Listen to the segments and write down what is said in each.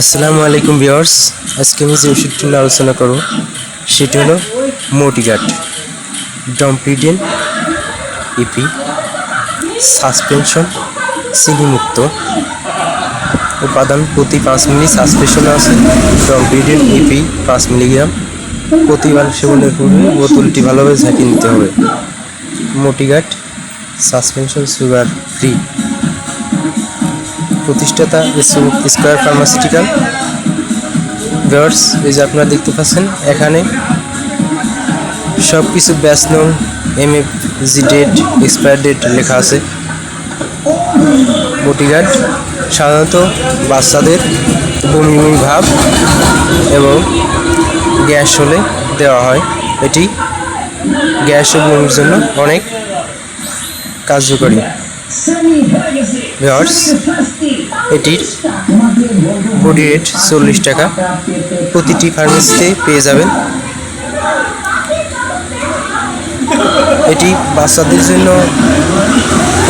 আসসালামু আলাইকুম ভিউয়ার্স, আজকে আমি যে ওষুধটি নিয়ে আলোচনা করব সেটি হলো মোটিগার্ড ডমপিডিন ইপি সাসপেনশন চিনিমুক্ত উপাদান প্রতি 5 মিলি সাসপেনশন আছে। ডমপিডিন ইপি 5 মিলিগ্রাম প্রতিবার সেবনের পূর্বে বোতলটি ভালোভাবে ঝাঁকিয়ে নিতে হবে। মোটিগার্ড সাসপেনশন সুগার ফ্রি। প্রতিষ্ঠাতা স্কয়ার ফার্মাসিউটিক্যাল। ভিউয়ার্স, এই যে আপনারা দেখতে পাচ্ছেন এখানে সব কিছু ব্যাচ নং, এমএফজি ডেট, এক্সপায়ার ডেট লেখা আছে। মোটিগার্ড সাধারণত বাচ্চাদের বমি বমি ভাব এবং গ্যাস হলে দেওয়া হয়। এটি গ্যাস ও বমির জন্য অনেক কার্যকরী। ভিউয়ার্স, এটির বডি রেট 40 টাকা। প্রতিটি ফার্মেসিতে পেয়ে যাবেন। এটি বাচ্চাদের জন্য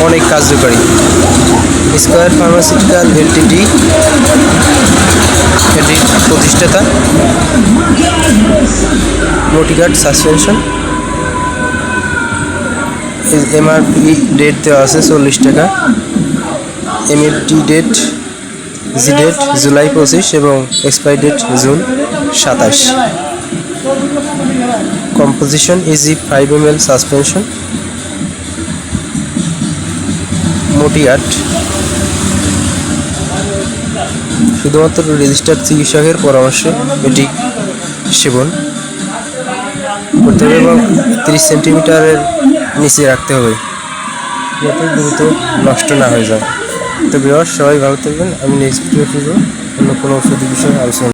অনেক কার্যকরী। স্কয়ার ফার্মাসিউটিক্যাল এলটিডি এটির প্রতিষ্ঠাতা। মোটিগার্ড সাসপেনশন এমআরপি ডেট দেওয়া আছে 40 টাকা। এমএফটি ডেট জি ডেট জুলাই 25 এবং expiry date June 27। Composition is 5 ml suspension. মোটিগার্ড শুধুমাত্র রেজিস্টার্ড চিকিৎসকের পরামর্শে এটি সেবন করতে হবে এবং 30 সেন্টিমিটারের নিচে রাখতে হবে যাতে দ্রুত নষ্ট না হয়ে যায়। তো ভিউয়ার্স, সবাই ভালো থাকবেন। আমি নেক্সট ভিডিও অন্য কোনো ওষুধের বিষয়ে আলোচনা